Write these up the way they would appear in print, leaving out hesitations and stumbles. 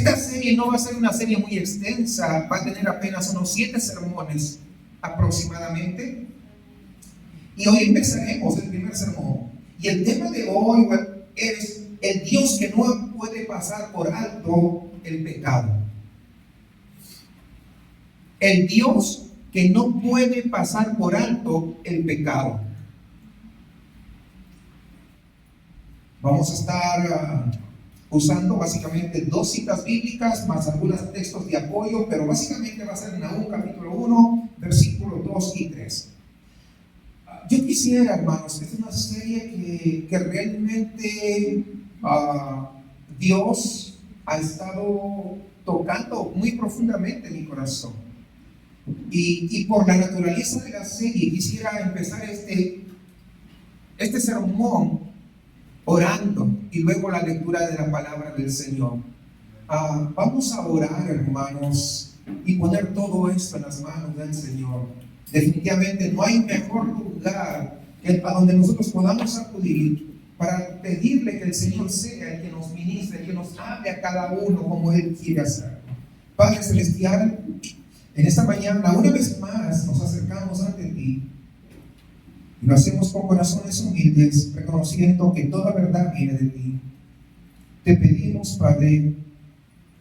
Esta serie no va a ser una serie muy extensa, va a tener apenas unos 7 sermones aproximadamente. Y hoy empezaremos el primer sermón. Y el tema de hoy es el Dios que no puede pasar por alto el pecado. El Dios que no puede pasar por alto el pecado. Vamos a estar usando básicamente 2 citas bíblicas más algunos textos de apoyo, pero básicamente va a ser Nahum capítulo 1, versículos 2 y 3. Yo quisiera, hermanos, esta es una serie que realmente Dios ha estado tocando muy profundamente mi corazón. Y por la naturaleza de la serie quisiera empezar este sermón orando y luego la lectura de la palabra del Señor. Vamos a orar, hermanos, y poner todo esto en las manos del Señor. Definitivamente no hay mejor lugar a donde nosotros podamos acudir para pedirle que el Señor sea el que nos ministre, el que nos hable a cada uno como Él quiere hacerlo. Padre Celestial, en esta mañana una vez más nos acercamos ante ti. Lo hacemos con corazones humildes, reconociendo que toda verdad viene de ti. Te pedimos, Padre,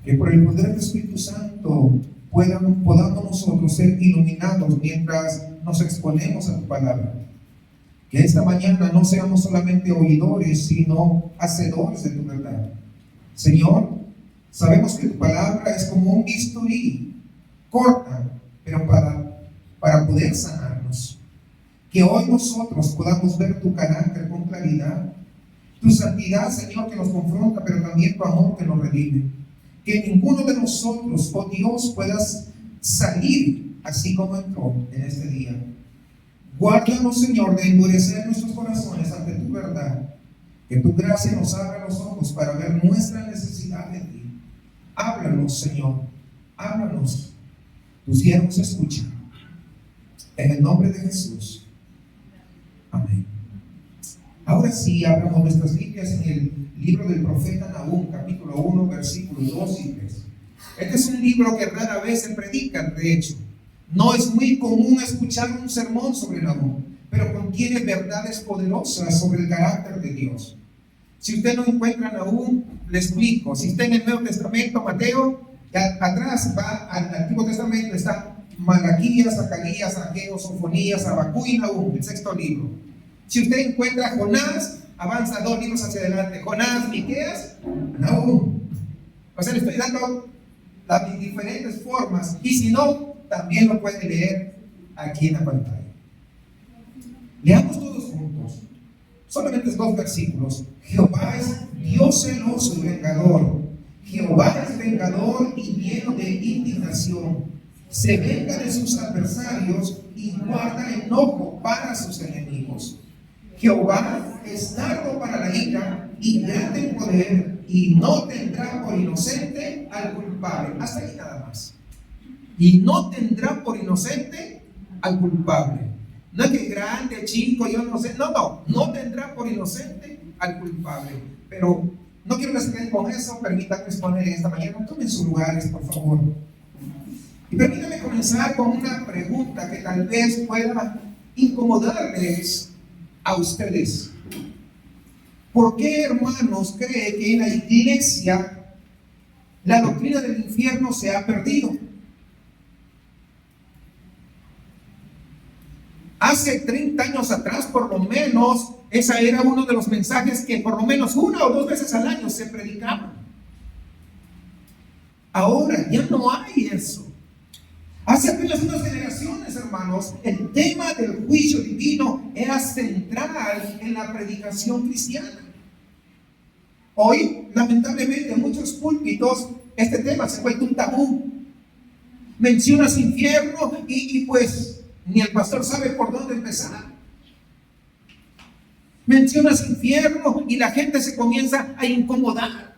que por el poder del Espíritu Santo podamos nosotros ser iluminados mientras nos exponemos a tu palabra. Que esta mañana no seamos solamente oidores, sino hacedores de tu verdad. Señor, sabemos que tu palabra es como un bisturí, corta, pero para poder sanarnos. Que hoy nosotros podamos ver tu carácter con claridad, tu santidad, Señor, que nos confronta, pero también tu amor que nos redime. Que ninguno de nosotros, oh Dios, puedas salir así como entró en este día. Guárdanos, Señor, de endurecer nuestros corazones ante tu verdad. Que tu gracia nos abra los ojos para ver nuestra necesidad de ti. Háblanos, Señor, háblanos. Tus siervos escuchan. En el nombre de Jesús. Amén. Ahora sí, abramos nuestras Biblias en el libro del profeta Nahum, capítulo 1, versículos 2 y 3. Este es un libro que rara vez se predica, de hecho. No es muy común escuchar un sermón sobre Nahum, pero contiene verdades poderosas sobre el carácter de Dios. Si usted no encuentra Nahum, le explico. Si está en el Nuevo Testamento, Mateo, atrás va al Antiguo Testamento, está Malaquías, Zacarías, Ageo, Sofonías, Habacuc y Nahum, el 6º libro. Si usted encuentra Jonás, avanza 2 libros hacia adelante. Jonás, Miqueas, Nahum. O sea, le estoy dando las diferentes formas. Y si no, también lo puede leer aquí en la pantalla. Leamos todos juntos. Solamente 2 versículos. Jehová es Dios celoso y vengador. Jehová es vengador y lleno de indignación. Se venga de sus adversarios y guarda enojo para sus enemigos. Jehová es tardo para la ira y grande en poder, y no tendrá por inocente al culpable. Hasta ahí nada más. Y no tendrá por inocente al culpable. No es que grande, chico, yo no sé. No tendrá por inocente al culpable. Pero no quiero que se queden con eso. Permítanme exponer esta mañana. Tomen sus lugares, por favor. Y permítanme comenzar con una pregunta que tal vez pueda incomodarles a ustedes. ¿Por qué, hermanos, cree que en la iglesia la doctrina del infierno se ha perdido? Hace 30 años atrás, por lo menos, ese era uno de los mensajes que por lo menos 1 o 2 veces al año se predicaban. Ahora ya no hay eso. Hace apenas unas generaciones, hermanos, el tema del juicio divino era central en la predicación cristiana. Hoy, lamentablemente, en muchos púlpitos, este tema se ha vuelto un tabú. Mencionas infierno y pues ni el pastor sabe por dónde empezar. Mencionas infierno y la gente se comienza a incomodar.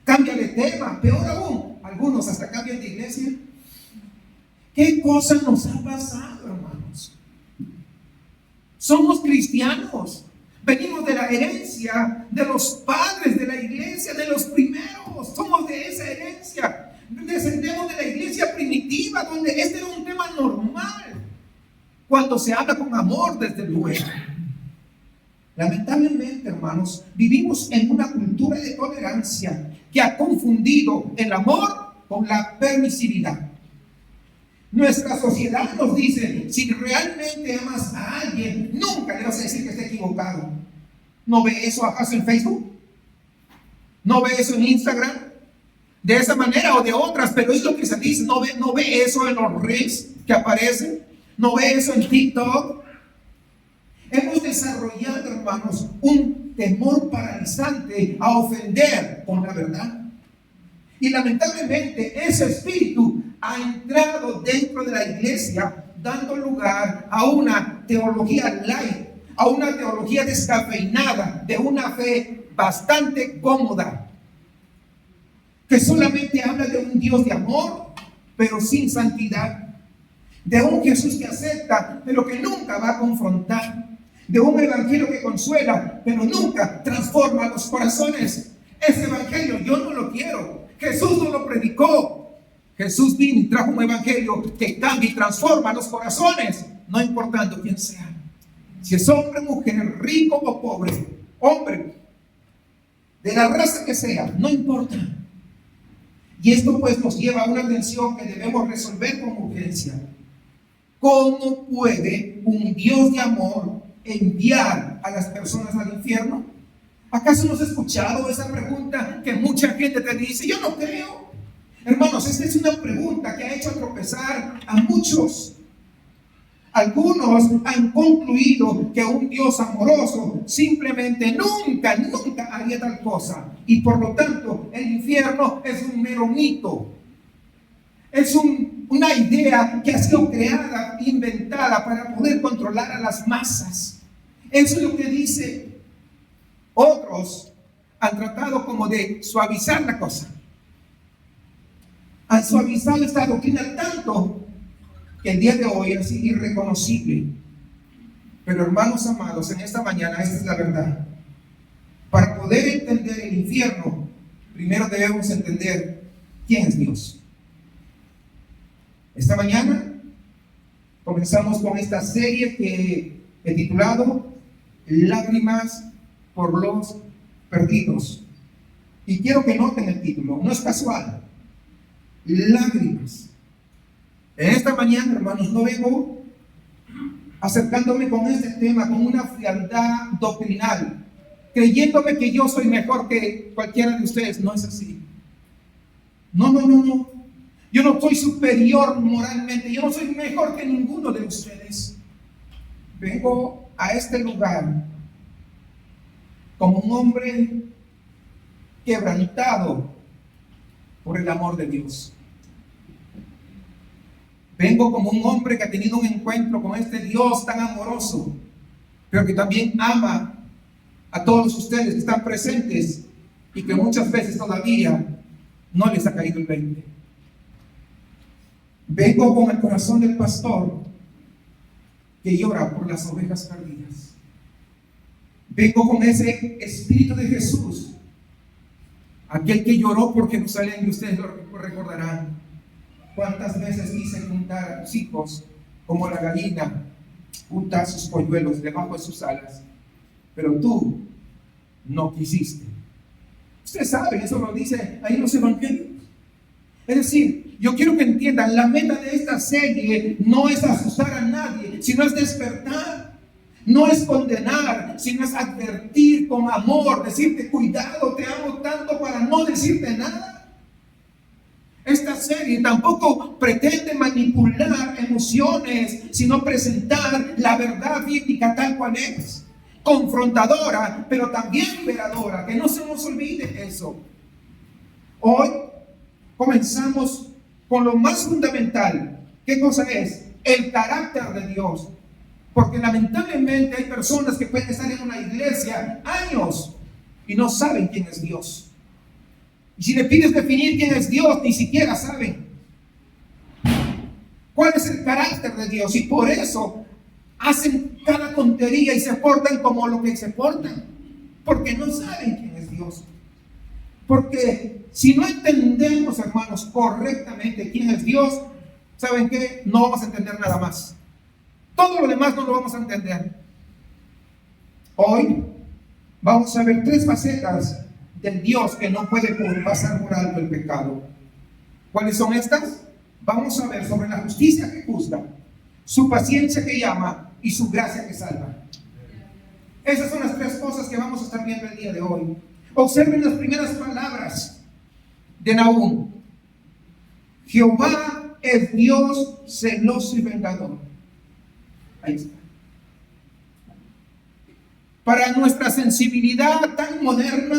Cambia de tema, peor aún, algunos hasta cambian de iglesia. ¿Qué cosa nos ha pasado, hermanos? Somos cristianos. Venimos de la herencia de los padres de la iglesia, de los primeros. Somos de esa herencia. cuando se habla con amor, desde luego. Lamentablemente, hermanos, vivimos en una cultura de tolerancia que ha confundido el amor con la permisividad. Nuestra sociedad nos dice, si realmente amas a alguien, nunca le vas a decir que esté equivocado. ¿No ve eso acaso en Facebook? ¿No ve eso en Instagram? De esa manera o de otras, pero es lo que se dice. ¿No ve eso en los reels que aparecen? ¿No ve eso en TikTok? Hemos desarrollado, hermanos, un temor paralizante a ofender con la verdad. Y lamentablemente ese espíritu ha entrado dentro de la iglesia, dando lugar a una teología light, a una teología descafeinada, de una fe bastante cómoda, que solamente habla de un Dios de amor, pero sin santidad, de un Jesús que acepta, pero que nunca va a confrontar, de un evangelio que consuela, pero nunca transforma los corazones. Ese evangelio yo no lo quiero. Jesús no lo predicó. Jesús vino y trajo un evangelio que cambia y transforma los corazones, no importando quién sea. Si es hombre, mujer, rico o pobre, hombre, de la raza que sea, no importa. Y esto pues nos lleva a una tensión que debemos resolver con urgencia. ¿Cómo puede un Dios de amor enviar a las personas al infierno? ¿Acaso no has escuchado esa pregunta que mucha gente te dice? Yo no creo. Hermanos, esta es una pregunta que ha hecho tropezar a muchos. Algunos han concluido que un Dios amoroso simplemente nunca haría tal cosa. Y por lo tanto, el infierno es un mero mito. Es una idea que ha sido creada, inventada para poder controlar a las masas. Eso es lo que dice. Otros han tratado como de suavizar la cosa. Han suavizado esta doctrina tanto que el día de hoy es irreconocible. Pero hermanos amados, en esta mañana esta es la verdad. Para poder entender el infierno, primero debemos entender quién es Dios. Esta mañana comenzamos con esta serie que he titulado Lágrimas por los perdidos. Y quiero que noten el título, no es casual. Lágrimas. En esta mañana, hermanos, no vengo acercándome con este tema con una frialdad doctrinal, creyéndome que yo soy mejor que cualquiera de ustedes. No es así. No. Yo no soy superior moralmente. Yo no soy mejor que ninguno de ustedes. Vengo a este lugar como un hombre quebrantado por el amor de Dios. Vengo como un hombre que ha tenido un encuentro con este Dios tan amoroso, pero que también ama a todos ustedes que están presentes y que muchas veces todavía no les ha caído el 20. Vengo con el corazón del pastor que llora por las ovejas perdidas. Vengo con ese espíritu de Jesús, aquel que lloró por Jerusalén, y ustedes lo recordarán. ¿Cuántas veces quise juntar a tus hijos como la gallina junta sus polluelos debajo de sus alas? Pero tú no quisiste. Ustedes saben, eso lo dice ahí en los evangelios. Es decir, yo quiero que entiendan, la meta de esta serie no es asustar a nadie, sino es despertar. No es condenar, sino es advertir con amor, decirte cuidado, te amo tanto, para no decirte nada. Esta serie tampoco pretende manipular emociones, sino presentar la verdad bíblica tal cual es. Confrontadora, pero también liberadora. Que no se nos olvide eso. Hoy comenzamos con lo más fundamental. ¿Qué cosa es? El carácter de Dios. Porque lamentablemente hay personas que pueden estar en una iglesia años y no saben quién es Dios. Y si le pides definir quién es Dios, ni siquiera saben cuál es el carácter de Dios. Y por eso hacen cada tontería y se portan como lo que se portan. Porque no saben quién es Dios. Porque si no entendemos, hermanos, correctamente quién es Dios, ¿saben qué? No vamos a entender nada más. Todo lo demás no lo vamos a entender. Hoy vamos a ver 3 facetas del Dios que no puede pasar por alto el pecado. ¿Cuáles son estas? Vamos a ver sobre la justicia que juzga, su paciencia que llama y su gracia que salva. Esas son las 3 cosas que vamos a estar viendo el día de hoy. Observen las primeras palabras de Nahum. Jehová es Dios celoso y vengador. Ahí está. Para nuestra sensibilidad tan moderna,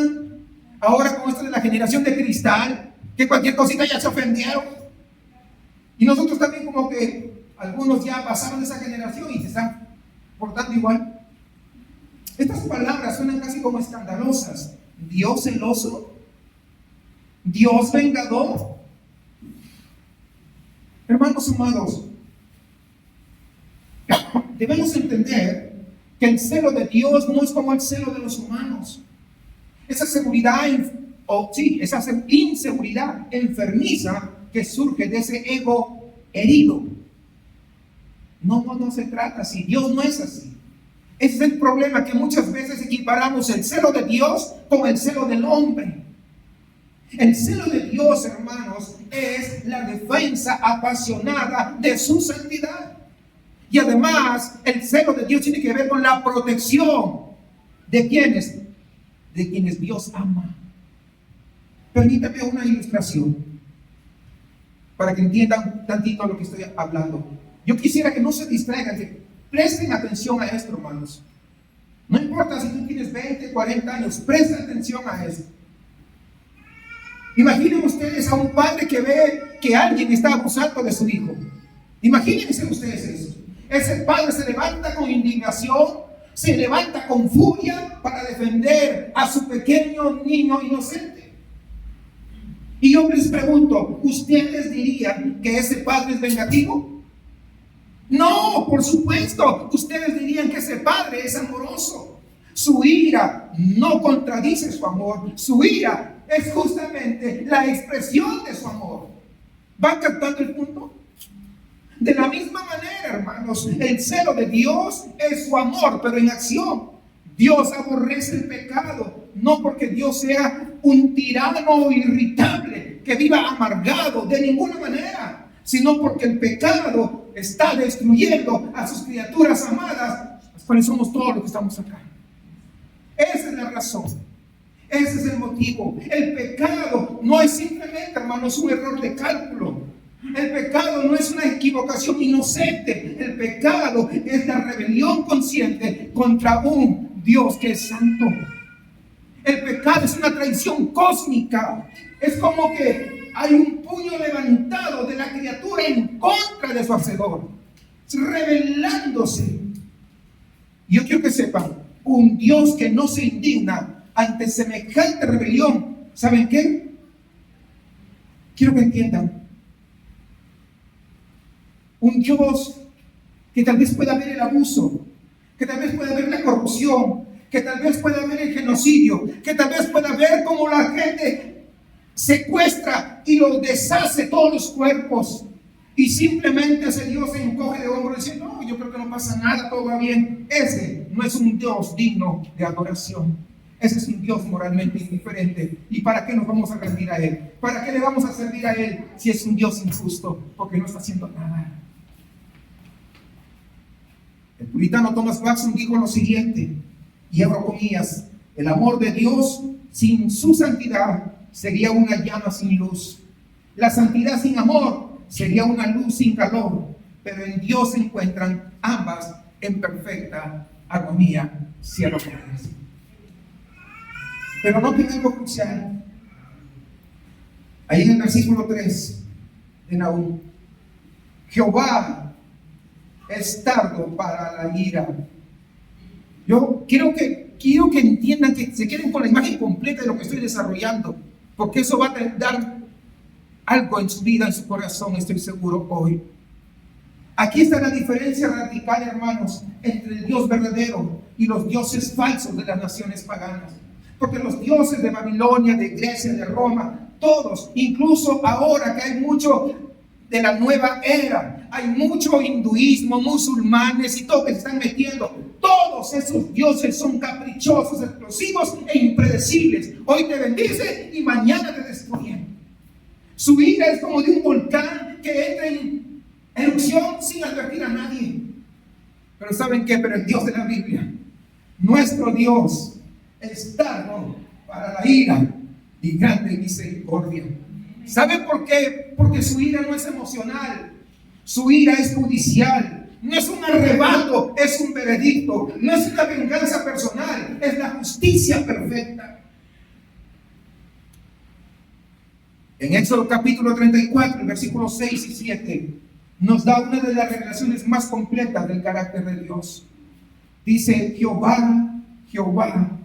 ahora con esto de la generación de cristal, que cualquier cosita ya se ofendieron, y nosotros también como que algunos ya pasaron de esa generación y se están portando igual. Estas palabras suenan casi como escandalosas. Dios celoso, Dios vengador. Hermanos amados, debemos entender que el celo de Dios no es como el celo de los humanos. Esa seguridad, esa inseguridad enfermiza que surge de ese ego herido. No se trata así. Dios no es así. Ese es el problema, que muchas veces equiparamos el celo de Dios con el celo del hombre. El celo de Dios, hermanos, es la defensa apasionada de su santidad. Y además, el celo de Dios tiene que ver con la protección de quienes Dios ama. Permítame una ilustración para que entiendan tantito lo que estoy hablando. Yo quisiera que no se distraigan, que presten atención a esto, hermanos. No importa si tú tienes 20, 40 años, presten atención a esto. Imaginen ustedes a un padre que ve que alguien está abusando de su hijo. Imagínense ustedes eso. Ese padre se levanta con indignación, se levanta con furia para defender a su pequeño niño inocente. Y yo les pregunto, ¿ustedes dirían que ese padre es vengativo? No, por supuesto. Ustedes dirían que ese padre es amoroso. Su ira no contradice su amor. Su ira es justamente la expresión de su amor. ¿Van captando el punto? De la misma manera, hermanos, el celo de Dios es su amor, pero en acción. Dios aborrece el pecado, no porque Dios sea un tirano irritable que viva amargado, de ninguna manera, sino porque el pecado está destruyendo a sus criaturas amadas, las cuales somos todos los que estamos acá. Esa es la razón. Ese es el motivo. El pecado no es simplemente, hermanos, un error de cálculo. El pecado no es una equivocación inocente. El pecado es la rebelión consciente contra un Dios que es santo. El pecado es una traición cósmica. Es como que hay un puño levantado de la criatura en contra de su hacedor, rebelándose. Yo quiero que sepan, un Dios que no se indigna ante semejante rebelión, ¿saben qué? Quiero que entiendan. Un Dios que tal vez pueda ver el abuso, que tal vez pueda ver la corrupción, que tal vez pueda ver el genocidio, que tal vez pueda ver cómo la gente secuestra y los deshace todos los cuerpos, y simplemente ese Dios se encoge de hombros y dice: no, yo creo que no pasa nada, todo va bien. Ese no es un Dios digno de adoración. Ese es un Dios moralmente indiferente. ¿Y para qué nos vamos a rendir a Él? ¿Para qué le vamos a servir a Él si es un Dios injusto? Porque no está haciendo nada. El puritano Thomas Watson dijo lo siguiente, y abro comillas: el amor de Dios sin su santidad sería una llama sin luz. La santidad sin amor sería una luz sin calor. Pero en Dios se encuentran ambas en perfecta armonía. Cierro comillas. Pero noten algo crucial. Ahí en el versículo 3 de Nahum: Jehová es tardo para la ira. Yo quiero que entiendan, que se queden con la imagen completa de lo que estoy desarrollando, porque eso va a dar algo en su vida, en su corazón, estoy seguro hoy. Aquí está la diferencia radical, hermanos, entre el Dios verdadero y los dioses falsos de las naciones paganas. Porque los dioses de Babilonia, de Grecia, de Roma, todos, incluso ahora que hay mucho de la nueva era. Hay mucho hinduismo, musulmanes y todo que se están metiendo. Todos esos dioses son caprichosos, explosivos e impredecibles. Hoy te bendice y mañana te destruyen. Su ira es como de un volcán que entra en erupción sin advertir a nadie. Pero ¿saben qué? Pero el Dios de la Biblia, nuestro Dios, es tardo para la ira y grande misericordia. ¿Saben por qué? Porque su ira no es emocional, su ira es judicial. No es un arrebato, es un veredicto. No es una venganza personal, es la justicia perfecta. En Éxodo capítulo 34, versículos 6 y 7, nos da una de las revelaciones más completas del carácter de Dios. Dice: Jehová, Jehová,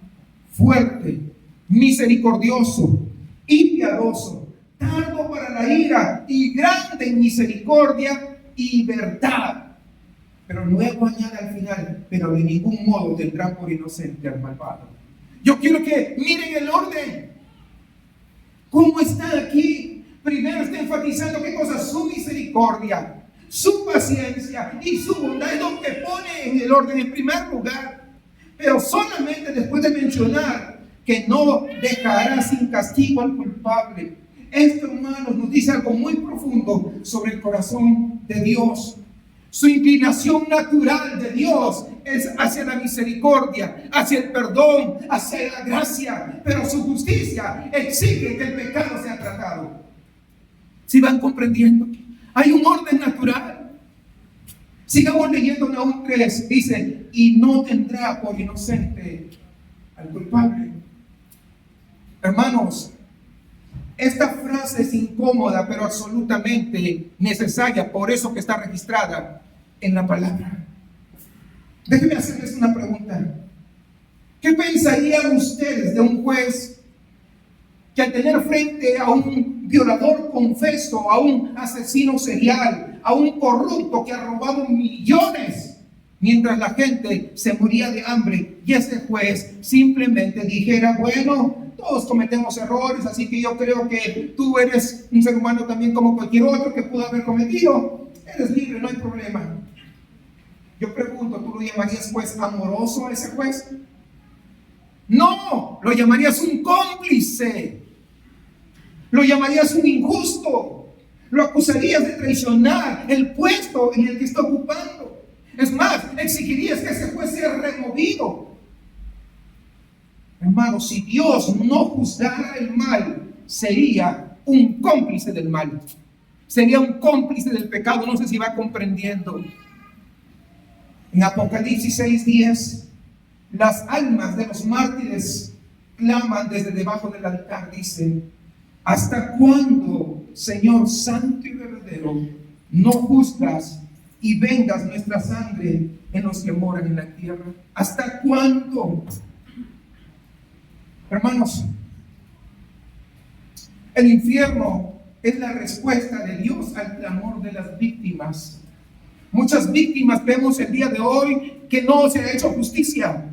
fuerte, misericordioso y piadoso, tardo para la ira y grande en misericordia y verdad. Pero luego añade al final: pero de ningún modo tendrá por inocente al malvado. Yo quiero que miren el orden. ¿Cómo está aquí? Primero está enfatizando qué cosa: su misericordia, su paciencia y su bondad. Es lo que pone en el orden en primer lugar. Pero solamente después de mencionar que no dejará sin castigo al culpable. Esto, hermanos, nos dice algo muy profundo sobre el corazón de Dios. Su inclinación natural de Dios es hacia la misericordia, hacia el perdón, hacia la gracia. Pero su justicia exige que el pecado sea tratado. ¿Sí van comprendiendo? Hay un orden natural. Sigamos leyendo Nahum 3. Dice: y no tendrá por inocente al culpable. Hermanos, esta frase es incómoda, pero absolutamente necesaria, por eso que está registrada en la palabra. Déjenme hacerles una pregunta. ¿Qué pensarían ustedes de un juez que al tener frente a un violador confeso, a un asesino serial, a un corrupto que ha robado millones, mientras la gente se moría de hambre, y ese juez simplemente dijera: bueno, todos cometemos errores, así que yo creo que tú eres un ser humano también como cualquier otro que pudo haber cometido, eres libre, no hay problema? Yo pregunto, ¿tú lo llamarías juez amoroso a ese juez? No, lo llamarías un cómplice, lo llamarías un injusto, lo acusarías de traicionar el puesto en el que está ocupando. Es más, exigirías que ese juez sea removido. Hermanos, si Dios no juzgara el mal, sería un cómplice del mal, sería un cómplice del pecado. No sé si va comprendiendo. En Apocalipsis 6:10, las almas de los mártires claman desde debajo del altar. Dicen: ¿hasta cuándo, Señor santo y verdadero, no juzgas y vengas nuestra sangre en los que moran en la tierra? ¿Hasta cuándo? Hermanos, el infierno es la respuesta de Dios al clamor de las víctimas. Muchas víctimas vemos el día de hoy que no se ha hecho justicia.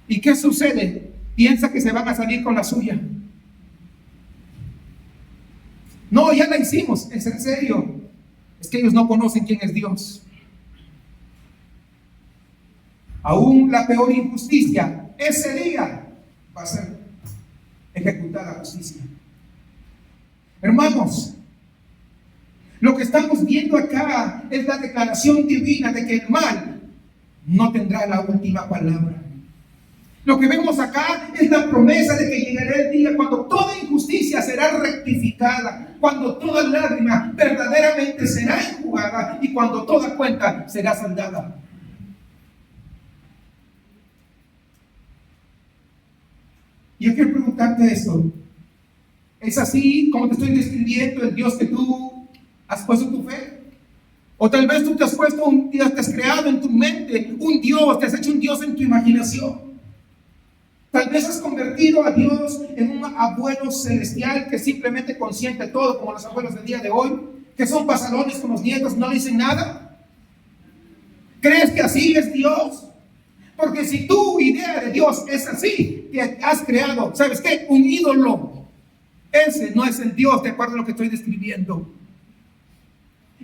¿Y qué sucede? Piensa que se van a salir con la suya. No, ya la hicimos, es en serio. Es que ellos no conocen quién es Dios. Aún la peor injusticia, ese día va a ser ejecutada justicia. Hermanos, lo que estamos viendo acá es la declaración divina de que el mal no tendrá la última palabra. Lo que vemos acá es la promesa de que llegará el día cuando toda injusticia será rectificada, cuando toda lágrima verdaderamente será enjugada y cuando toda cuenta será saldada. Yo quiero preguntarte esto: ¿es así como te estoy describiendo el Dios que tú has puesto tu fe? O tal vez tú te has puesto un Dios, te has creado en tu mente un Dios, te has hecho un Dios en tu imaginación. Tal vez has convertido a Dios en un abuelo celestial que simplemente consiente todo, como los abuelos del día de hoy, que son pasalones con los nietos, no dicen nada. ¿Crees que así es Dios? Porque si tu idea de Dios es así, que has creado, ¿sabes qué? Un ídolo. Ese no es el Dios de acuerdo a lo que estoy describiendo.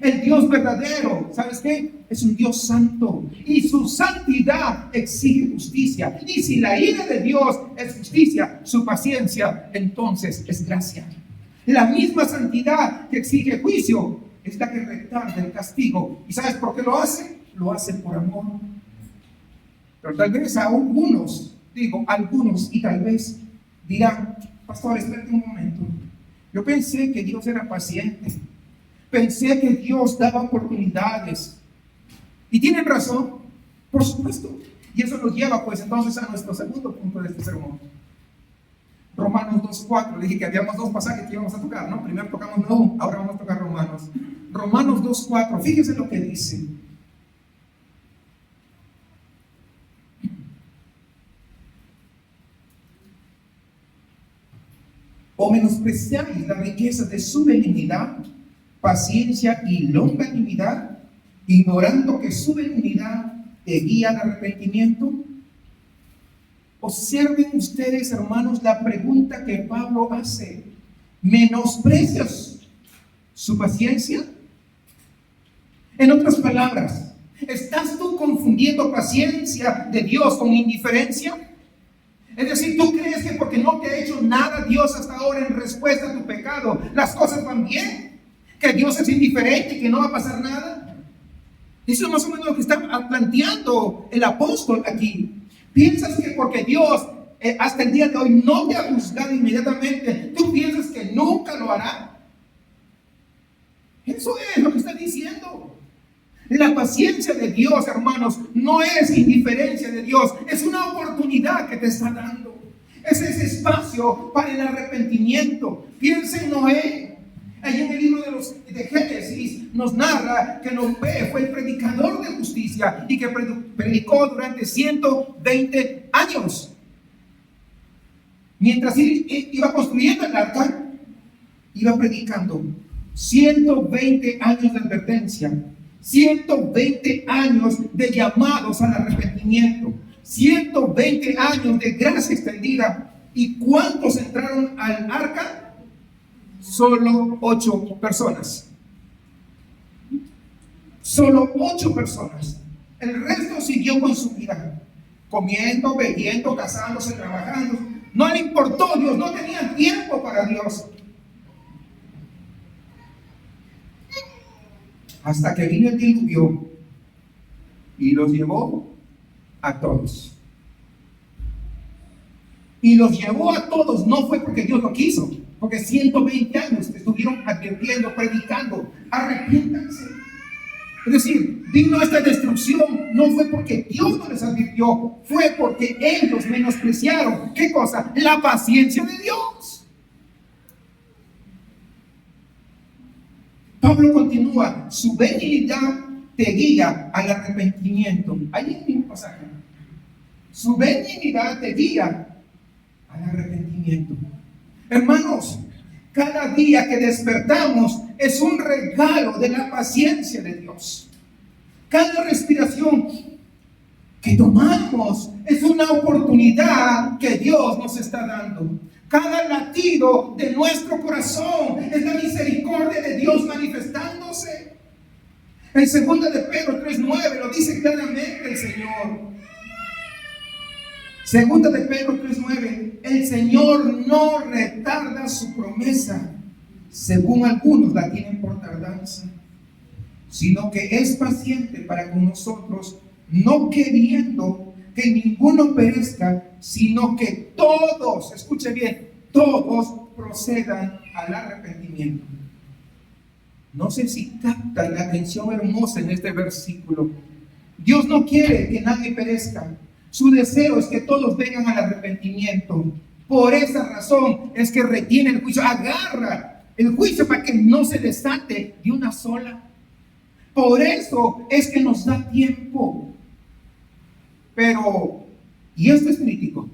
El Dios verdadero, ¿sabes qué? Es un Dios santo y su santidad exige justicia. Y si la ira de Dios es justicia, su paciencia entonces es gracia. La misma santidad que exige juicio es la que retarda el castigo. ¿Y sabes por qué lo hace? Lo hace por amor. Pero tal vez a algunos, algunos y tal vez dirán, pastor, espérate un momento. Yo pensé que Dios era paciente. Pensé que Dios daba oportunidades. Y tienen razón, por supuesto. Y eso nos lleva pues entonces a nuestro segundo punto de este sermón. Romanos 2.4. Dije que habíamos dos pasajes que íbamos a tocar, ¿no? Primero tocamos Nahum, ahora vamos a tocar Romanos. Romanos 2.4. Fíjense lo que dice. ¿O menospreciáis la riqueza de su benignidad, paciencia y longanimidad, ignorando que su benignidad te guía al arrepentimiento? Observen ustedes, hermanos, la pregunta que Pablo hace. ¿Menosprecias su paciencia? En otras palabras, ¿estás tú confundiendo paciencia de Dios con indiferencia? Es decir, ¿tú crees que porque no te ha hecho nada Dios hasta ahora en respuesta a tu pecado, las cosas van bien? ¿Que Dios es indiferente y que no va a pasar nada? Eso es más o menos lo que está planteando el apóstol aquí. ¿Piensas que porque Dios hasta el día de hoy no te ha juzgado inmediatamente, tú piensas que nunca lo hará? Eso es lo que está diciendo. La paciencia de Dios, hermanos, no es indiferencia de Dios, es una oportunidad que te está dando. Es ese espacio para el arrepentimiento. Piensa en Noé. Allí en el libro de Génesis nos narra que Noé fue el predicador de justicia y que predicó durante 120 años. Mientras iba construyendo el arca, iba predicando 120 años de advertencia, 120 años de llamados al arrepentimiento, 120 años de gracia extendida. ¿Y cuántos entraron al arca? Solo 8 personas. Solo 8 personas. El resto siguió con su vida, comiendo, bebiendo, casándose, trabajando. No le importó Dios, no tenían tiempo para Dios. Hasta que vino el diluvio y los llevó a todos. Y los llevó a todos, no fue porque Dios lo quiso, porque 120 años estuvieron advirtiendo, predicando, arrepiéntanse. Es decir, vino esta destrucción, no fue porque Dios no les advirtió, fue porque ellos menospreciaron, ¿qué cosa? La paciencia de Dios. Pablo continúa, su benignidad te guía al arrepentimiento. Ahí en el mismo pasaje. Su benignidad te guía al arrepentimiento. Hermanos, cada día que despertamos es un regalo de la paciencia de Dios. Cada respiración que tomamos es una oportunidad que Dios nos está dando. Cada latido de nuestro corazón es la misericordia de Dios manifestándose. En 2 de Pedro 3:9 lo dice claramente el Señor. 2 de Pedro 3:9, el Señor no retarda su promesa, según algunos la tienen por tardanza, sino que es paciente para con nosotros, no queriendo que ninguno perezca, sino que todos, escuche bien, todos procedan al arrepentimiento. No sé si captan la atención hermosa en este versículo. Dios no quiere que nadie perezca. Su deseo es que todos vengan al arrepentimiento. Por esa razón es que retiene el juicio, agarra el juicio para que no se desate de una sola. Por eso es que nos da tiempo. Pero, y esto es crítico,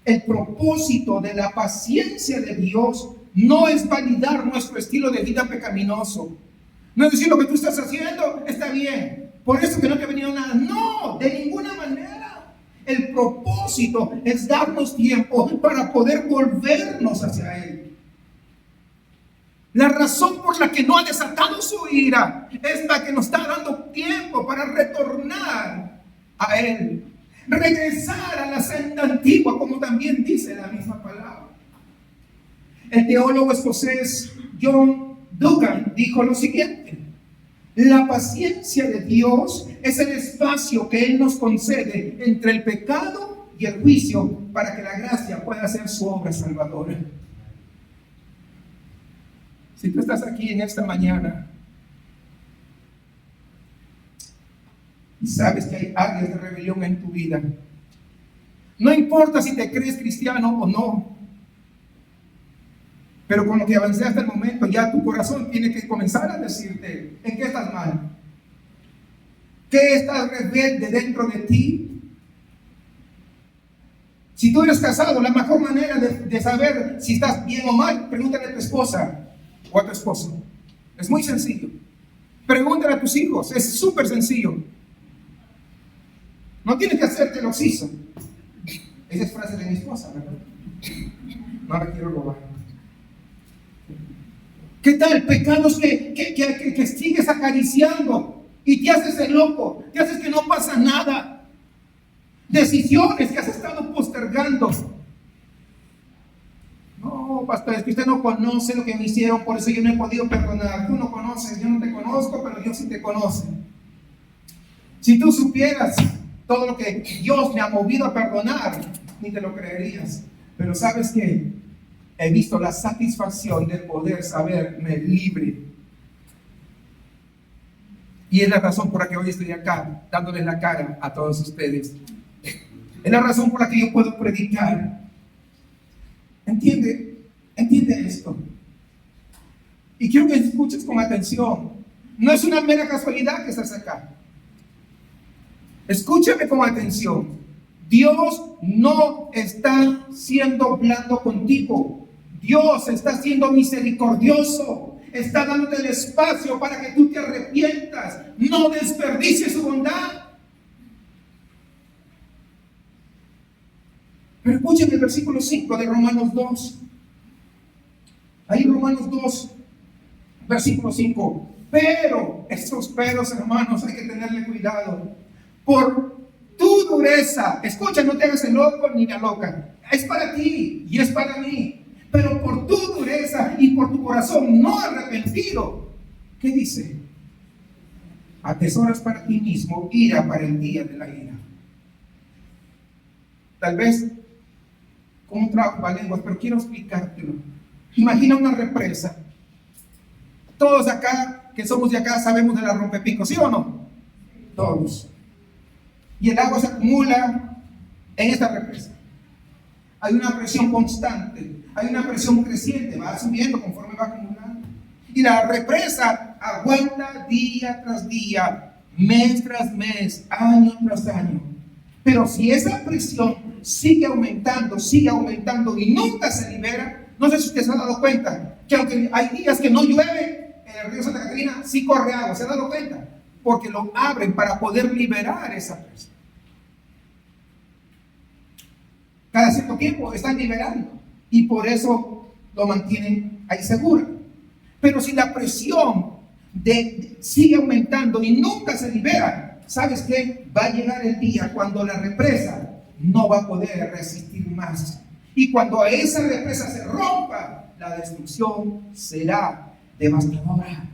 el propósito de la paciencia de Dios no es validar nuestro estilo de vida pecaminoso. No es decir, lo que tú estás haciendo está bien, por eso que no te ha venido nada. No, de ninguna manera. El propósito es darnos tiempo para poder volvernos hacia Él. La razón por la que no ha desatado su ira es la que nos está dando tiempo para retornar a Él. Regresar a la senda antigua, como también dice la misma palabra. El teólogo escocés John Dugan dijo lo siguiente: la paciencia de Dios es el espacio que Él nos concede entre el pecado y el juicio para que la gracia pueda hacer su obra salvadora. Si tú estás aquí en esta mañana y sabes que hay áreas de rebelión en tu vida, no importa si te crees cristiano o no, pero con lo que avancé hasta el momento, ya tu corazón tiene que comenzar a decirte en qué estás mal, qué estás rebelde dentro de ti. Si tú eres casado, la mejor manera de saber si estás bien o mal, pregúntale a tu esposa o a tu esposo. Es muy sencillo. Pregúntale a tus hijos, es súper sencillo. No tienes que hacerte el oxiso. Esa es frase de mi esposa, ¿verdad? No la quiero robar. ¿Qué tal? Pecados que sigues acariciando y te haces el loco, te haces que no pasa nada. Decisiones que has estado postergando. No, pastor, es que usted no conoce lo que me hicieron, por eso yo no he podido perdonar. Tú no conoces, yo no te conozco, pero yo sí te conozco. Si tú supieras todo lo que Dios me ha movido a perdonar, ni te lo creerías. Pero ¿sabes qué? He visto la satisfacción de poder saberme libre. Y es la razón por la que hoy estoy acá, dándoles la cara a todos ustedes. Es la razón por la que yo puedo predicar. Entiende esto. Y quiero que escuches con atención. No es una mera casualidad que estás acá. Escúchame con atención. Dios no está siendo blando contigo. Dios está siendo misericordioso. Está dándote el espacio para que tú te arrepientas. No desperdicies su bondad. Pero escuchen el versículo 5 de Romanos 2. Ahí Romanos 2, versículo 5. Pero, estos peros, hermanos, hay que tenerle cuidado. Por tu dureza, escucha, no te hagas el loco ni la loca. Es para ti y es para mí. Pero por tu dureza y por tu corazón no arrepentido, ¿qué dice? Atesoras para ti mismo ira para el día de la ira. Tal vez con un trabajo a lenguas, pero quiero explicártelo. Imagina una represa. Todos acá, que somos de acá, sabemos de la rompepicos, ¿sí o no? Todos. Y el agua se acumula en esta represa. Hay una presión constante, hay una presión creciente, va subiendo conforme va acumulando. Y la represa aguanta día tras día, mes tras mes, año tras año. Pero si esa presión sigue aumentando y nunca se libera, no sé si usted se ha dado cuenta que aunque hay días que no llueve, en el río Santa Catarina sí corre agua, ¿se ha dado cuenta? Porque lo abren para poder liberar esa presión. Cada cierto tiempo están liberando y por eso lo mantienen ahí seguro. Pero si la presión sigue aumentando y nunca se libera, ¿sabes qué? Va a llegar el día cuando la represa no va a poder resistir más. Y cuando esa represa se rompa, la destrucción será devastadora.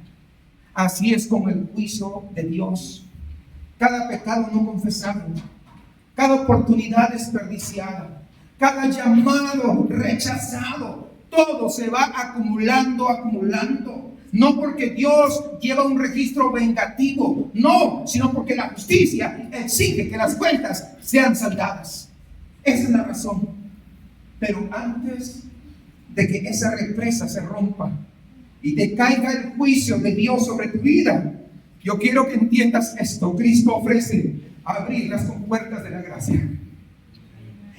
Así es como el juicio de Dios. Cada pecado no confesado, cada oportunidad desperdiciada, cada llamado rechazado, todo se va acumulando. No porque Dios lleva un registro vengativo, no, sino porque la justicia exige que las cuentas sean saldadas. Esa es la razón. Pero antes de que esa represa se rompa y te caiga el juicio de Dios sobre tu vida, yo quiero que entiendas esto. Cristo ofrece abrir las compuertas de la gracia.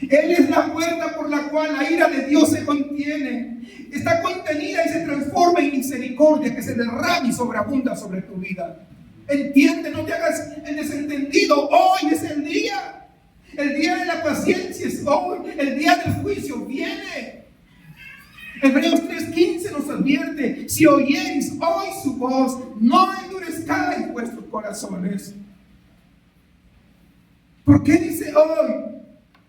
Él es la puerta por la cual la ira de Dios se contiene. Está contenida y se transforma en misericordia que se derrama y sobreabunda sobre tu vida. Entiende, no te hagas el desentendido. Hoy es el día. El día de la paciencia es hoy. El día del juicio viene. Hebreos 3:15 nos advierte: si si oyereis hoy su voz, no endurezcáis vuestros corazones. ¿Por qué dice hoy?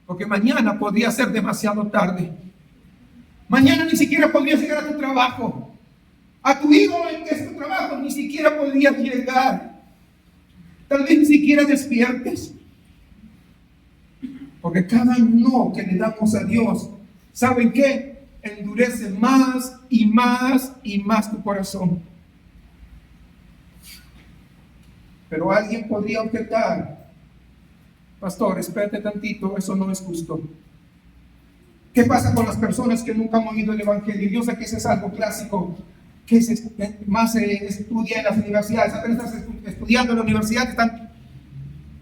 Porque mañana podría ser demasiado tarde. Mañana ni siquiera podrías llegar a tu trabajo. A tu hijo en que es tu trabajo ni siquiera podrías llegar. Tal vez ni siquiera despiertes. Porque cada no que le damos a Dios, ¿saben qué? Endurece más y más y más tu corazón. Pero alguien podría objetar: pastor, espérate tantito, eso no es justo. ¿Qué pasa con las personas que nunca han oído el Evangelio? Yo sé que ese es algo clásico, que más se estudia en las universidades. Apenas estás estudiando en la universidad, te están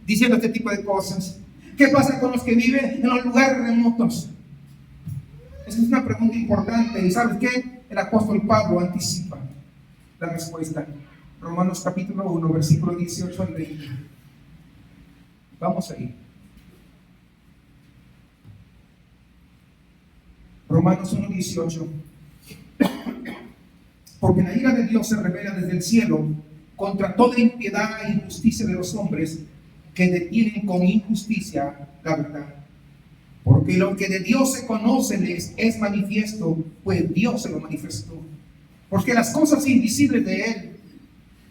diciendo este tipo de cosas. ¿Qué pasa con los que viven en los lugares remotos? Esa es una pregunta importante. ¿Y sabes qué? El apóstol Pablo anticipa la respuesta. Romanos capítulo 1, versículo 18 al 20. Vamos a ir. Romanos 1, 18. Porque la ira de Dios se revela desde el cielo contra toda impiedad e injusticia de los hombres que detienen con injusticia la verdad. Porque lo que de Dios se conoce les es manifiesto, pues Dios se lo manifestó. Porque las cosas invisibles de Él,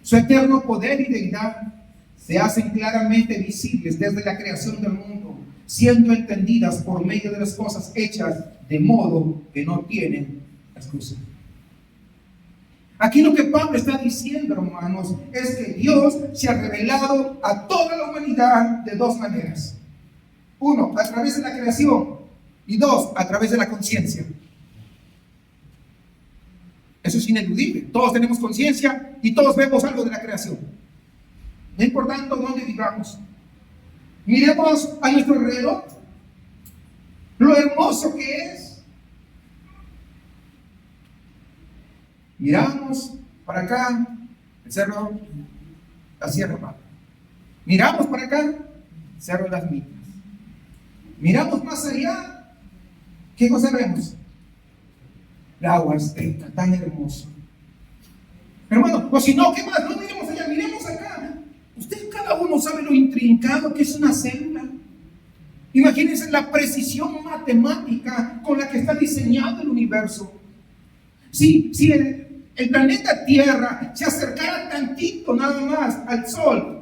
su eterno poder y deidad, se hacen claramente visibles desde la creación del mundo, siendo entendidas por medio de las cosas hechas, de modo que no tienen excusa. Aquí lo que Pablo está diciendo, hermanos, es que Dios se ha revelado a toda la humanidad de dos maneras. Uno, a través de la creación, y dos, a través de la conciencia. Eso es ineludible. Todos tenemos conciencia y todos vemos algo de la creación, no importando dónde vivamos. Miremos a nuestro alrededor, lo hermoso que es. Miramos para acá, el cerro, la Sierra Madre. Miramos para acá, el cerro de las Minas. Miramos más allá, ¿qué cosa vemos? La agua azteca, tan hermoso. Hermano, pues si no, ¿qué más? No miremos allá, miremos acá. Usted cada uno sabe lo intrincado que es una célula. Imagínense la precisión matemática con la que está diseñado el universo. Si el planeta Tierra se acercara tantito nada más al Sol,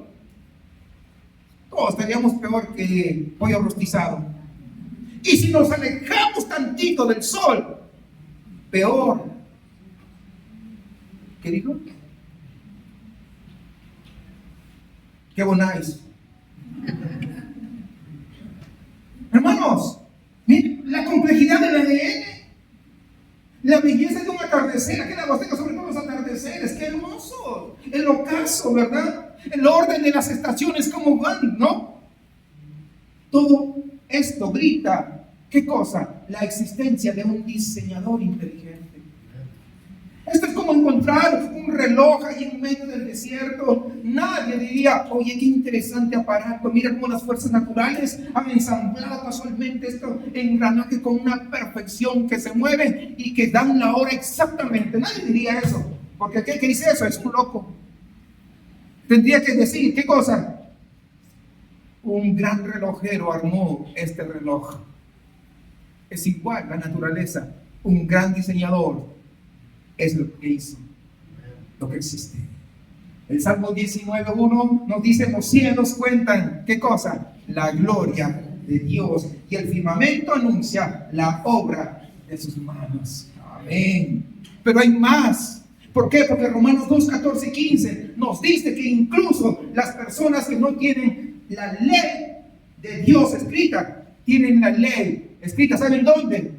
todos estaríamos peor que pollo rostizado. Y si nos alejamos tantito del Sol, peor. ¿Qué dijo? ¿Qué bonáis? Hermanos, miren la complejidad del ADN, la belleza de un atardecer, aquí en la Huasteca, sobre todo los atardeceres, qué hermoso, el ocaso, ¿verdad? El orden de las estaciones, cómo van, ¿no? Todo esto grita, ¿qué cosa? La existencia de un diseñador inteligente. Esto es como encontrar un reloj ahí en medio del desierto. Nadie diría, oye, qué interesante aparato, mira cómo las fuerzas naturales han ensamblado casualmente esto engranaje con una perfección que se mueve y que dan la hora exactamente. Nadie diría eso, porque aquel que dice eso es un loco. Tendría que decir, ¿qué cosa? Un gran relojero armó este reloj. Es igual la naturaleza, un gran diseñador es lo que hizo, lo que existe. El Salmo 19:1 nos dice: los cielos cuentan, ¿qué cosa? La gloria de Dios, y el firmamento anuncia la obra de sus manos. Amén. Pero hay más. ¿Por qué? Porque Romanos 2, 14 y 15 nos dice que incluso las personas que no tienen la ley de Dios escrita, tienen la ley escrita, ¿saben dónde?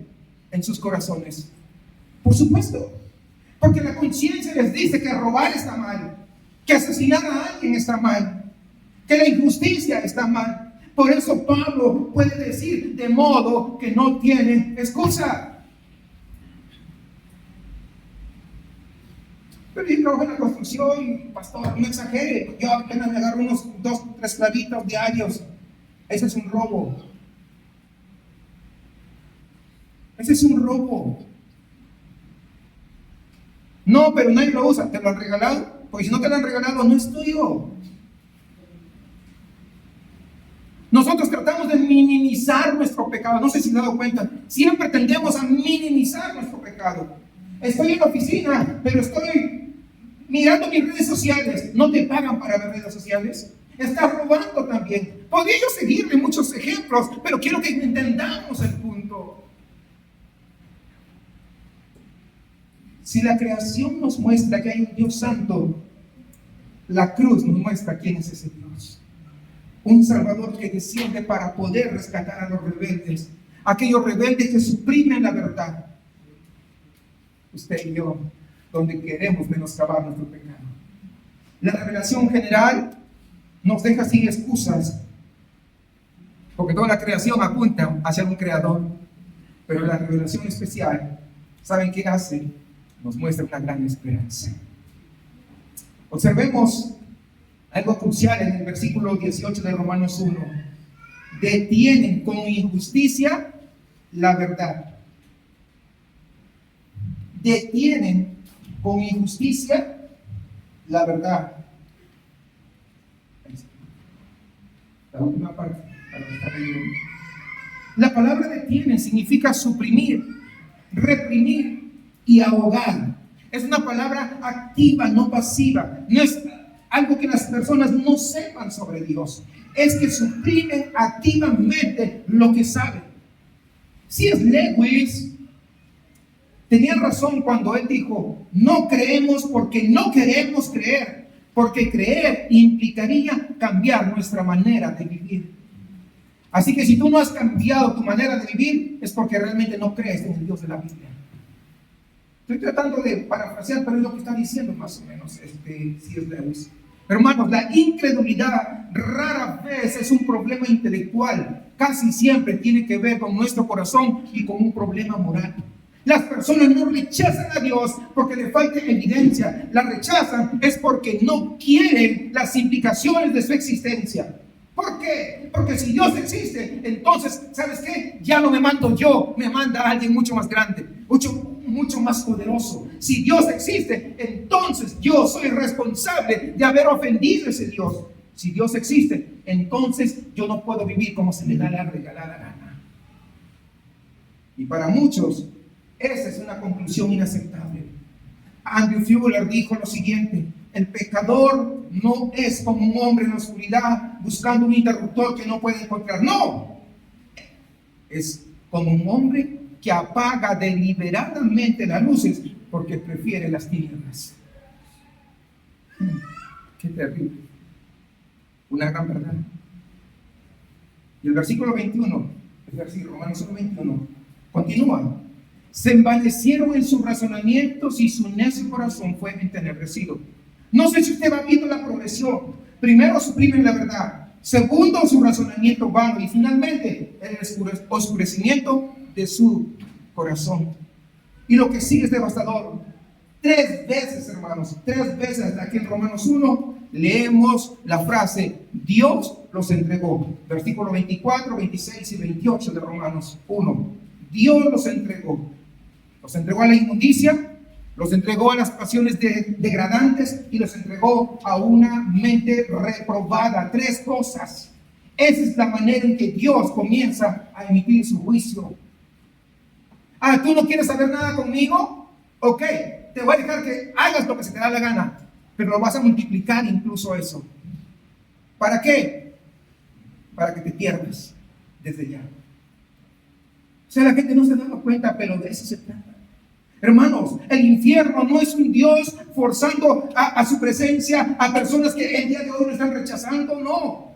En sus corazones. Por supuesto. Porque la conciencia les dice que robar está mal, que asesinar a alguien está mal, que la injusticia está mal. Por eso Pablo puede decir, de modo que no tiene excusa. Pero yo trabajo en la construcción, pastor, no exagere. Yo apenas me agarro unos 2, 3 clavitos diarios. Ese es un robo. Ese es un robo. No, pero nadie lo usa. ¿Te lo han regalado? Porque si no te lo han regalado, no es tuyo. Nosotros tratamos de minimizar nuestro pecado. No sé si se han dado cuenta. Siempre tendemos a minimizar nuestro pecado. Estoy en la oficina, pero estoy mirando mis redes sociales. ¿No te pagan para las redes sociales? Estás robando también. Podría yo seguirle muchos ejemplos, pero quiero que entendamos el punto. Si la creación nos muestra que hay un Dios santo, la cruz nos muestra quién es ese Dios. Un Salvador que desciende para poder rescatar a los rebeldes, aquellos rebeldes que suprimen la verdad. Usted y yo, donde queremos menoscabar nuestro pecado. La revelación general nos deja sin excusas, porque toda la creación apunta hacia un creador, pero la revelación especial, ¿saben qué hace? Nos muestra una gran esperanza. Observemos algo crucial en el versículo 18 de Romanos 1. Detienen con injusticia la verdad. Detienen con injusticia la verdad. La última parte, para que está leyendo. La palabra detienen significa suprimir, reprimir y ahogar. Es una palabra activa, no pasiva. No es algo que las personas no sepan sobre Dios. Es que suprimen activamente lo que saben. Si es Lewis, tenía razón cuando él dijo, no creemos porque no queremos creer. Porque creer implicaría cambiar nuestra manera de vivir. Así que si tú no has cambiado tu manera de vivir, es porque realmente no crees en el Dios de la Biblia. Estoy tratando de parafrasear, pero es lo que está diciendo más o menos C.S. Lewis. Hermanos, la incredulidad rara vez es un problema intelectual. Casi siempre tiene que ver con nuestro corazón y con un problema moral. Las personas no rechazan a Dios porque le falta evidencia. La rechazan es porque no quieren las implicaciones de su existencia. ¿Por qué? Porque si Dios existe, entonces, ¿sabes qué? Ya no me mando yo, me manda alguien mucho más grande, mucho más poderoso. Si Dios existe, entonces yo soy responsable de haber ofendido a ese Dios. Si Dios existe, entonces yo no puedo vivir como se me da la regalada gana. Y para muchos, esa es una conclusión inaceptable. Andrew Fuller dijo lo siguiente: el pecador no es como un hombre en la oscuridad buscando un interruptor que no puede encontrar. No, es como un hombre que apaga deliberadamente las luces porque prefiere las tinieblas. Qué terrible. Una gran verdad. Y el versículo 21, Romanos 1:21, continúa. Se envanecieron en sus razonamientos y su necio corazón fue entenebrecido. No sé si usted va viendo la progresión. Primero suprimen la verdad. Segundo, su razonamiento vano. Y finalmente, el oscurecimiento de su corazón. Y lo que sigue es devastador. 3 veces, hermanos, 3 veces aquí en Romanos 1 leemos la frase: Dios los entregó. Versículo 24, 26 y 28 de Romanos 1. Dios los entregó. Los entregó a la inmundicia, los entregó a las pasiones degradantes y los entregó a una mente reprobada. 3 cosas. Esa es la manera en que Dios comienza a emitir su juicio. ¿Tú no quieres saber nada conmigo? Ok, te voy a dejar que hagas lo que se te da la gana, pero lo vas a multiplicar incluso eso. ¿Para qué? Para que te pierdas desde ya. O sea, la gente no se da cuenta, pero de eso se trata. Hermanos, el infierno no es un Dios forzando a su presencia a personas que el día de hoy lo están rechazando, no.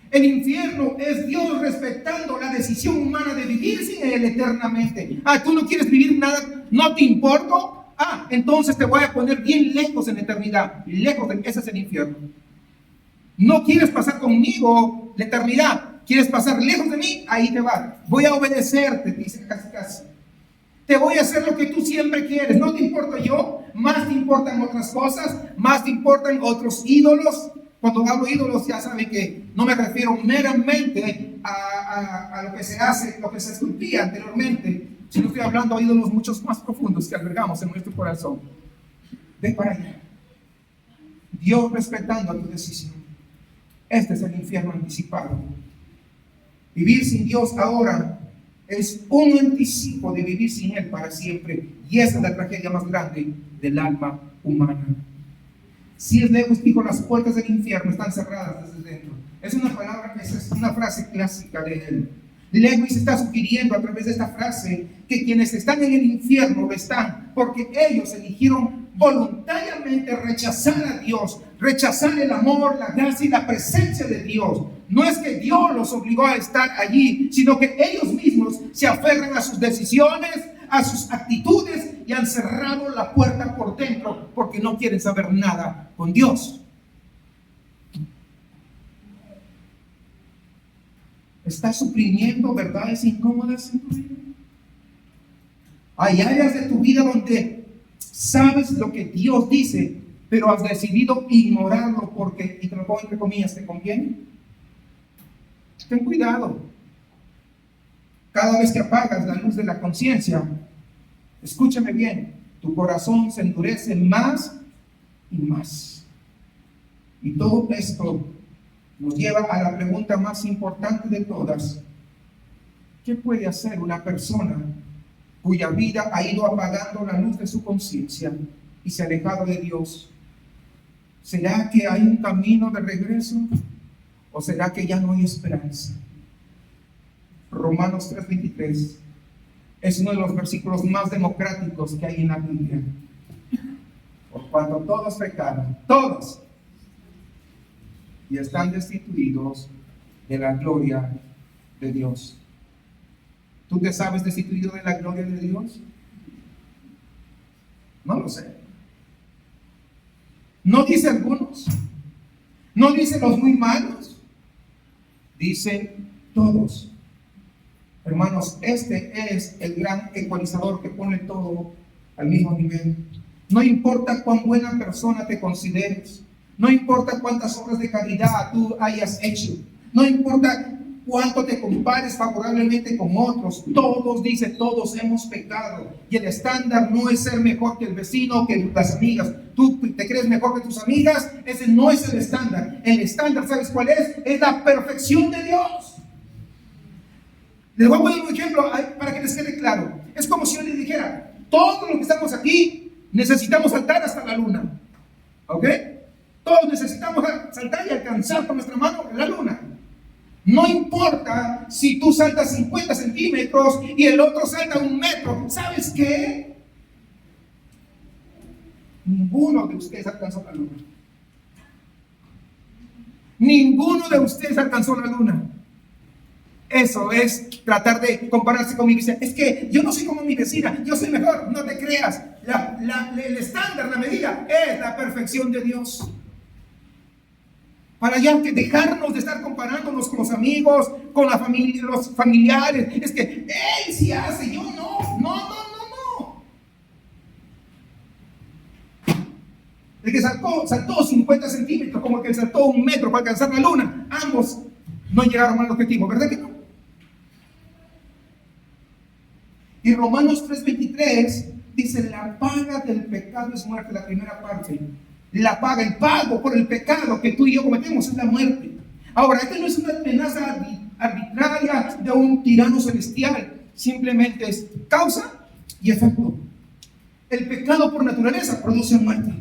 El infierno es Dios respetando la decisión humana de vivir sin Él eternamente. ¿Tú no quieres vivir nada? ¿No te importo? Entonces te voy a poner bien lejos en la eternidad. Ese es el infierno. No quieres pasar conmigo la eternidad. ¿Quieres pasar lejos de mí? Ahí te va. Voy a obedecerte, dice casi. Te voy a hacer lo que tú siempre quieres. No te importo yo, más te importan otras cosas, más te importan otros ídolos. Cuando hablo ídolos, ya saben que no me refiero meramente a lo que se hace, lo que se esculpía anteriormente, sino estoy hablando de ídolos muchos más profundos que albergamos en nuestro corazón. Ve para allá. Dios respetando a tu decisión. Este es el infierno anticipado. Vivir sin Dios ahora es un anticipo de vivir sin Él para siempre. Y esa es la tragedia más grande del alma humana. C.S. Lewis dijo: las puertas del infierno están cerradas desde dentro. Es una palabra, es una frase clásica de él. Lewis está sugiriendo a través de esta frase que quienes están en el infierno lo están porque ellos eligieron voluntariamente rechazar a Dios, rechazar el amor, la gracia y la presencia de Dios. No es que Dios los obligó a estar allí, sino que ellos mismos se aferran a sus decisiones, a sus actitudes, y han cerrado la puerta por dentro porque no quieren saber nada con Dios. ¿Estás suprimiendo verdades incómodas en tu vida? Hay áreas de tu vida donde sabes lo que Dios dice, pero has decidido ignorarlo porque, y te lo pongo entre comillas, ¿te conviene? Ten cuidado. Cada vez que apagas la luz de la conciencia, escúchame bien, tu corazón se endurece más y más. Y todo esto nos lleva a la pregunta más importante de todas: ¿qué puede hacer una persona cuya vida ha ido apagando la luz de su conciencia y se ha alejado de Dios? ¿Será que hay un camino de regreso o será que ya no hay esperanza? Romanos 3:23 es uno de los versículos más democráticos que hay en la Biblia. Por cuanto todos pecaron, todos, y están destituidos de la gloria de Dios. ¿Tú te sabes destituido de la gloria de Dios? No lo sé. ¿No dice algunos? ¿No dice los muy malos? Dice todos. Hermanos, este es el gran ecualizador que pone todo al mismo nivel. No importa cuán buena persona te consideres, no importa cuántas obras de caridad tú hayas hecho, no importa cuánto te compares favorablemente con otros, todos hemos pecado, y el estándar no es ser mejor que el vecino o que las amigas. Tú te crees mejor que tus amigas, ese no es el estándar. El estándar, ¿sabes cuál es? Es la perfección de Dios. Les voy a poner un ejemplo para que les quede claro. Es como si yo les dijera: todos los que estamos aquí necesitamos saltar hasta la luna, ¿ok? Todos necesitamos saltar y alcanzar con nuestra mano la luna. No importa si tú saltas 50 centímetros y el otro salta 1 metro. ¿Sabes qué? Ninguno de ustedes alcanzó la luna. Ninguno de ustedes alcanzó la luna. Eso es tratar de compararse con mi vecina. Es que yo no soy como mi vecina, yo soy mejor. No te creas. El estándar, la medida es la perfección de Dios. Para ya que dejarnos de estar comparándonos con los amigos, con la familia, los familiares. Es que él sí hace, yo no. No. El que saltó 50 centímetros, como el que saltó 1 metro para alcanzar la luna. Ambos no llegaron al objetivo, ¿verdad que no? Y Romanos 3:23 dice: la paga del pecado es muerte. La primera parte. La paga, el pago por el pecado que tú y yo cometemos es la muerte. Ahora, esta no es una amenaza arbitraria de un tirano celestial. Simplemente es causa y efecto. El pecado por naturaleza produce muerte.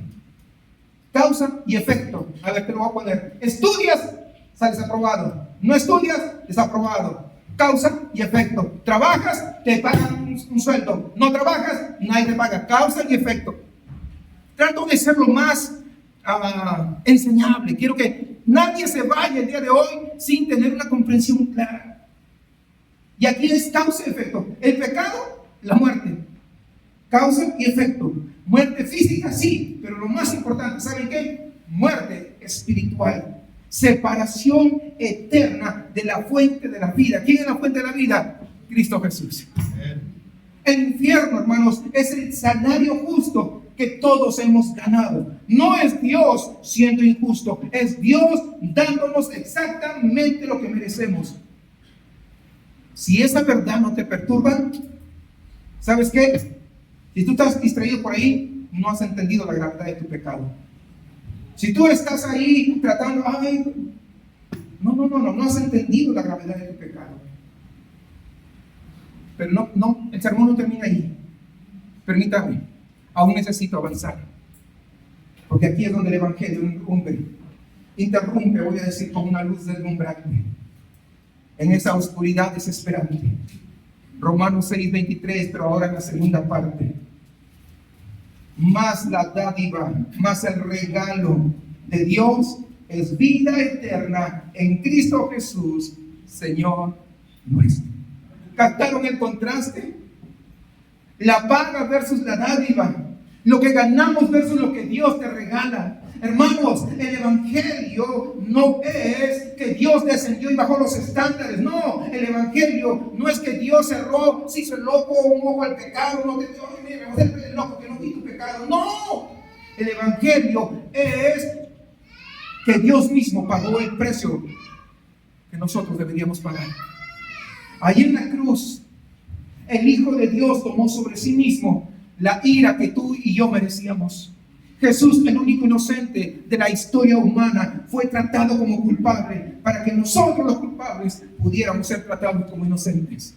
Causa y efecto. A ver, te lo voy a poner. Estudias, sales aprobado. No estudias, desaprobado. Causa y efecto. Trabajas, te pagan un sueldo. No trabajas, nadie te paga. Causa y efecto. Trato de ser lo más enseñable. Quiero que nadie se vaya el día de hoy sin tener una comprensión clara. Y aquí es causa y efecto. El pecado, la muerte. Causa y efecto. Muerte física, sí, pero lo más importante, ¿saben qué? Muerte espiritual. Separación eterna de la fuente de la vida. ¿Quién es la fuente de la vida? Cristo Jesús. El infierno, hermanos, es el salario justo que todos hemos ganado. No es Dios siendo injusto, es Dios dándonos exactamente lo que merecemos. Si esa verdad no te perturba, ¿sabes qué? Si tú estás distraído por ahí, no has entendido la gravedad de tu pecado. Si tú estás ahí tratando, no has entendido la gravedad de tu pecado. Pero no, el sermón no termina ahí. Permítame, aún necesito avanzar. Porque aquí es donde el Evangelio interrumpe, voy a decir, con una luz deslumbrante en esa oscuridad desesperante. Romanos 6:23, pero ahora en la segunda parte. Más la dádiva, más el regalo de Dios es vida eterna en Cristo Jesús, Señor nuestro. ¿Captaron el contraste? La paga versus la dádiva. Lo que ganamos versus lo que Dios te regala. Hermanos, el Evangelio no es que Dios descendió y bajó los estándares. No, el Evangelio no es que Dios cerró, se hizo el loco, un ojo al pecado. No, que Dios me va a hacer el loco que no vi tu pecado. No, el Evangelio es que Dios mismo pagó el precio que nosotros deberíamos pagar. Allí en la cruz, el Hijo de Dios tomó sobre sí mismo la ira que tú y yo merecíamos. Jesús, el único inocente de la historia humana, fue tratado como culpable para que nosotros los culpables pudiéramos ser tratados como inocentes.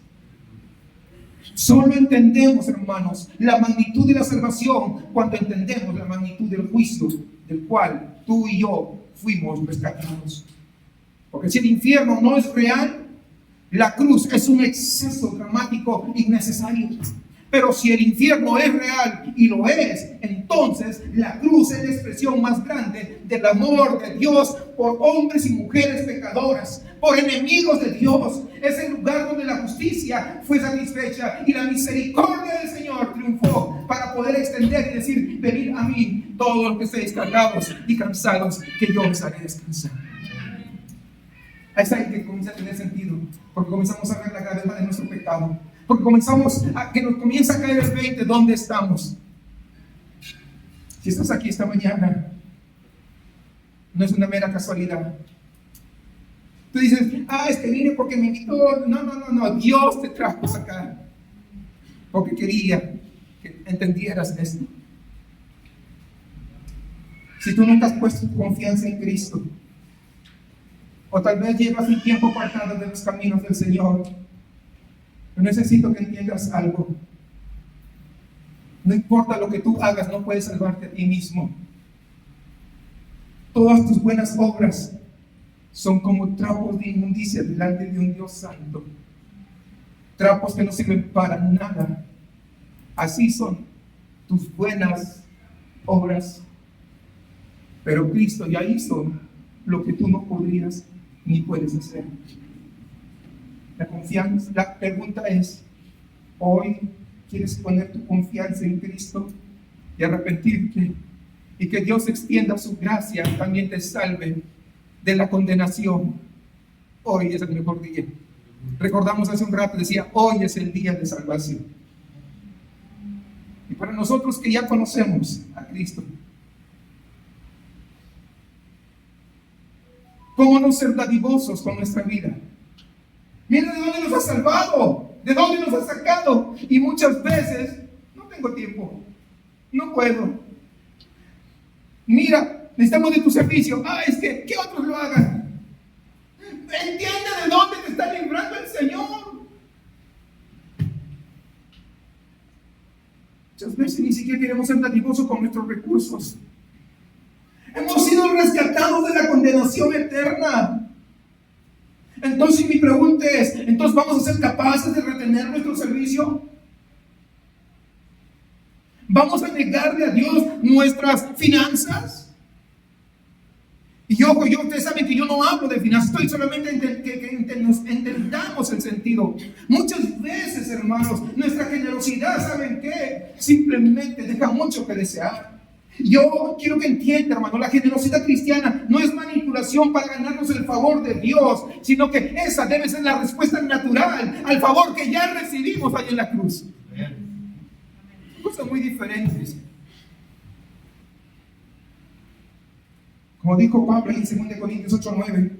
Solo entendemos, hermanos, la magnitud de la salvación cuando entendemos la magnitud del juicio del cual tú y yo fuimos rescatados. Porque si el infierno no es real, la cruz es un exceso dramático innecesario. Pero si el infierno es real, y lo es, entonces la cruz es la expresión más grande del amor de Dios por hombres y mujeres pecadoras, por enemigos de Dios. Es el lugar donde la justicia fue satisfecha y la misericordia del Señor triunfó para poder extender y decir: venid a mí todos los que estéis cargados y cansados, que yo os haré descansar. Es ahí que comienza a tener sentido, porque comenzamos a ver la gravedad de nuestro pecado. Porque comenzamos a que nos comienza a caer el 20, ¿dónde estamos? Si estás aquí esta mañana, no es una mera casualidad. Tú dices: es que vine porque me invitó. No, Dios te trajo acá porque quería que entendieras esto. Si tú nunca has puesto tu confianza en Cristo, o tal vez llevas un tiempo apartado de los caminos del Señor, yo necesito que entiendas algo. No importa lo que tú hagas, no puedes salvarte a ti mismo. Todas tus buenas obras son como trapos de inmundicia delante de un Dios santo. Trapos que no sirven para nada. Así son tus buenas obras. Pero Cristo ya hizo lo que tú no podrías ni puedes hacer. La pregunta es: ¿hoy quieres poner tu confianza en Cristo y arrepentirte? Y que Dios extienda su gracia, también te salve de la condenación. Hoy es el mejor día. Recordamos hace un rato, decía: hoy es el día de salvación. Y para nosotros que ya conocemos a Cristo, ¿cómo no ser dadivosos con nuestra vida? Mira de dónde nos ha salvado, de dónde nos ha sacado. Y muchas veces: no tengo tiempo, no puedo. Mira, necesitamos de tu servicio. Es que otros lo hagan. Entiende de dónde te está librando el Señor. Muchas veces ni siquiera queremos ser dadivosos con nuestros recursos. Hemos sido rescatados de la condenación eterna. Entonces mi pregunta es: ¿entonces vamos a ser capaces de retener nuestro servicio? ¿Vamos a negarle a Dios nuestras finanzas? Y ustedes saben que yo no hablo de finanzas, estoy solamente que nos entendamos el sentido. Muchas veces, hermanos, nuestra generosidad, ¿saben qué? Simplemente deja mucho que desear. Yo quiero que entienda, hermano, la generosidad cristiana no es manipulación para ganarnos el favor de Dios, sino que esa debe ser la respuesta natural al favor que ya recibimos ahí en la cruz. Cosas muy diferentes. Como dijo Pablo en 2 Corintios 8:9,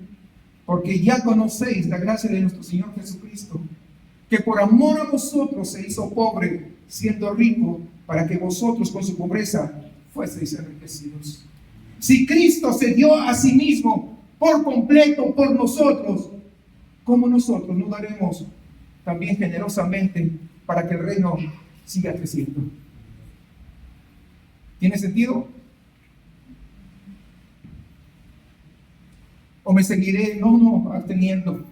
porque ya conocéis la gracia de nuestro Señor Jesucristo, que por amor a vosotros se hizo pobre, siendo rico, para que vosotros con su pobreza fueseis enriquecidos. Si Cristo se dio a sí mismo por completo por nosotros, ¿cómo nosotros no daremos también generosamente para que el reino siga creciendo? ¿Tiene sentido? ¿O me seguiré absteniendo?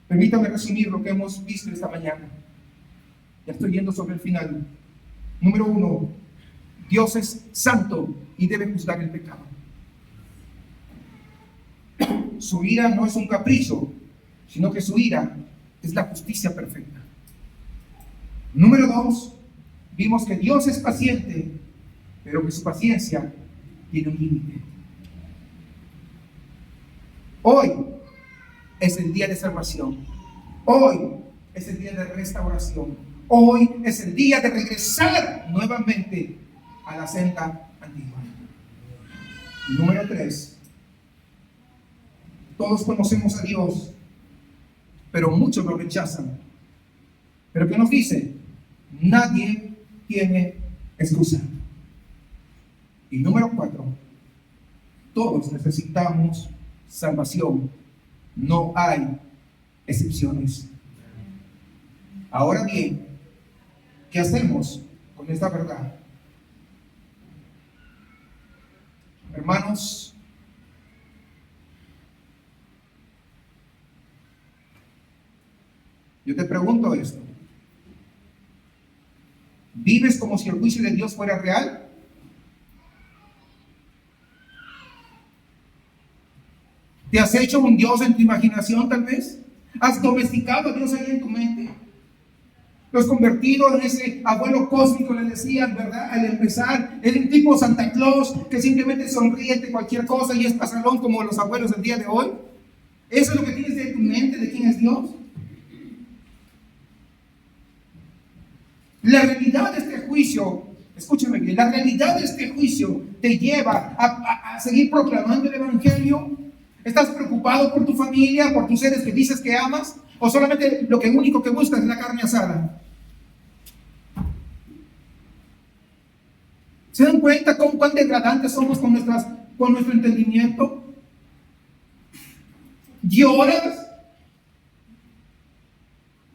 Permítame resumir lo que hemos visto esta mañana. Ya estoy yendo sobre el final. Número 1, Dios es santo y debe juzgar el pecado. Su ira no es un capricho, sino que su ira es la justicia perfecta. Número 2, vimos que Dios es paciente, pero que su paciencia tiene un límite. Hoy es el día de salvación. Hoy es el día de restauración. Hoy es el día de regresar nuevamente a la senda antigua. Número 3. Todos conocemos a Dios, pero muchos lo rechazan. Pero ¿qué nos dice? Nadie tiene excusa. Y número 4. Todos necesitamos salvación. No hay excepciones. Ahora bien, ¿qué hacemos con esta verdad? Hermanos, yo te pregunto esto. ¿Vives como si el juicio de Dios fuera real? ¿Te has hecho un Dios en tu imaginación tal vez? ¿Has domesticado a Dios ahí en tu mente? ¿Lo has convertido en ese abuelo cósmico, le decían, verdad? Al empezar, es un tipo Santa Claus que simplemente sonríe de cualquier cosa y es pasalón como los abuelos del día de hoy. ¿Eso es lo que tienes de tu mente de quién es Dios? La realidad de este juicio, escúchame bien, la realidad de este juicio te lleva a seguir proclamando el evangelio. ¿Estás preocupado por tu familia, por tus seres que dices que amas? ¿O solamente lo único que buscas es la carne asada? ¿Se dan cuenta cuán degradantes somos con nuestro entendimiento? ¿Lloras?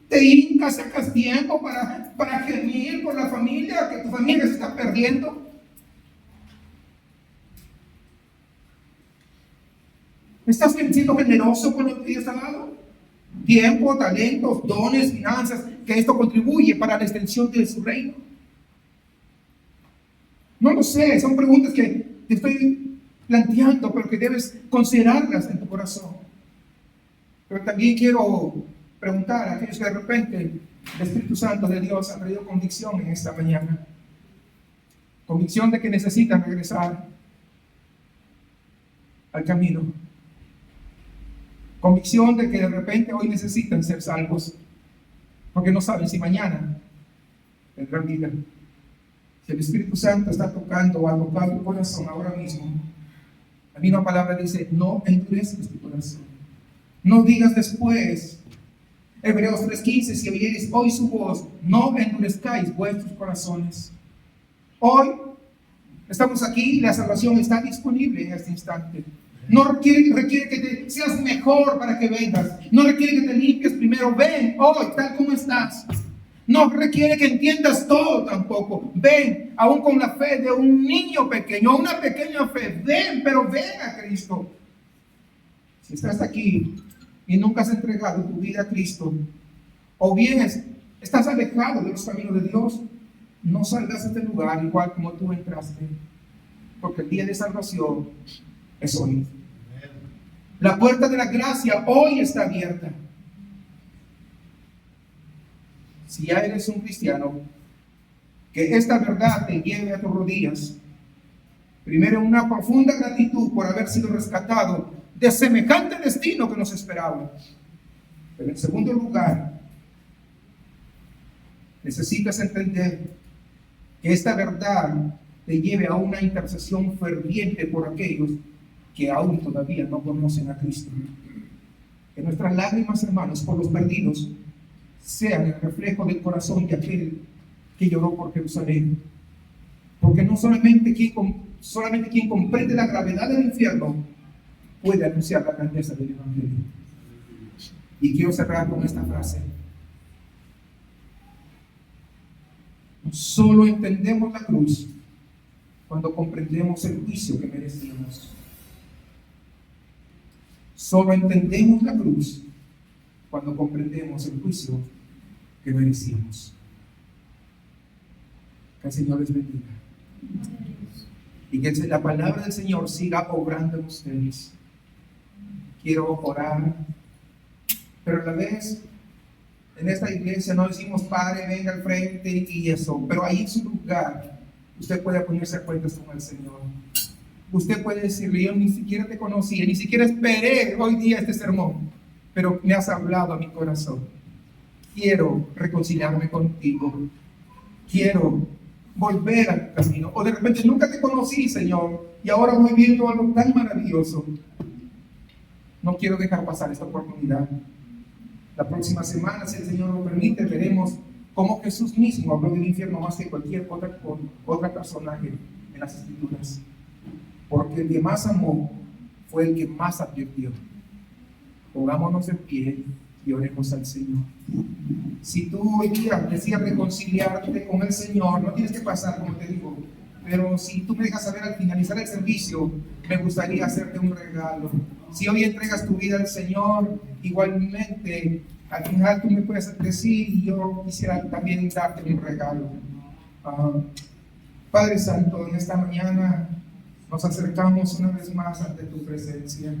¿Te hincas, sacas tiempo para gemir por la familia, que tu familia se está perdiendo? ¿Estás siendo generoso con lo que Dios te ha dado? Tiempo, talentos, dones, finanzas, que esto contribuye para la extensión de su reino. No lo sé, son preguntas que te estoy planteando, pero que debes considerarlas en tu corazón. Pero también quiero preguntar a aquellos que de repente el Espíritu Santo de Dios ha traído convicción en esta mañana. Convicción de que necesitan regresar al camino. Convicción de que de repente hoy necesitan ser salvos, porque no saben si mañana tendrán vida. Si el Espíritu Santo está tocando o ha tocado tu corazón ahora mismo, la misma palabra dice, no endurezcas tu corazón. No digas después, Hebreos 3:15, si oyeres hoy su voz, no endurezcáis vuestros corazones. Hoy estamos aquí y la salvación está disponible en este instante. No requiere que te seas mejor para que vengas. No requiere que te limpies primero. Ven hoy tal como estás. No requiere que entiendas todo tampoco. Ven, aún con la fe de un niño pequeño, una pequeña fe. Ven, pero ven a Cristo. Si estás aquí y nunca has entregado tu vida a Cristo, o bien estás alejado de los caminos de Dios, no salgas de este lugar igual como tú entraste, porque el día de salvación es hoy. La puerta de la gracia hoy está abierta. Si ya eres un cristiano, que esta verdad te lleve a tus rodillas. Primero, una profunda gratitud por haber sido rescatado de semejante destino que nos esperaba. Pero en segundo lugar, necesitas entender que esta verdad te lleve a una intercesión ferviente por aquellos que aún todavía no conocen a Cristo. Que nuestras lágrimas, hermanos, por los perdidos sean el reflejo del corazón de aquel que lloró por Jerusalén. Porque no solamente quien comprende la gravedad del infierno puede anunciar la grandeza del Evangelio. Y quiero cerrar con esta frase. Solo entendemos la cruz cuando comprendemos el juicio que merecíamos. Solo entendemos la cruz cuando comprendemos el juicio que merecíamos. Que el Señor les bendiga. Y que la palabra del Señor siga obrando en ustedes. Quiero orar, pero a la vez en esta iglesia no decimos Padre, venga al frente y eso, pero ahí en su lugar usted puede ponerse a cuentas con el Señor. Usted puede decirle, yo ni siquiera te conocía, ni siquiera esperé hoy día este sermón, pero me has hablado a mi corazón. Quiero reconciliarme contigo. Quiero volver al camino. O de repente nunca te conocí, Señor, y ahora voy viendo algo tan maravilloso. No quiero dejar pasar esta oportunidad. La próxima semana, si el Señor lo permite, veremos cómo Jesús mismo habló del infierno más que cualquier otra personaje en las Escrituras. Porque el que más amó fue el que más advirtió. Pongámonos en pie y oremos al Señor. Si tú hoy día deseas reconciliarte con el Señor, no tienes que pasar, como te digo, pero si tú me dejas saber al finalizar el servicio, me gustaría hacerte un regalo. Si hoy entregas tu vida al Señor, igualmente al final tú me puedes decir y yo quisiera también darte un regalo. Padre Santo, en esta mañana nos acercamos una vez más ante tu presencia.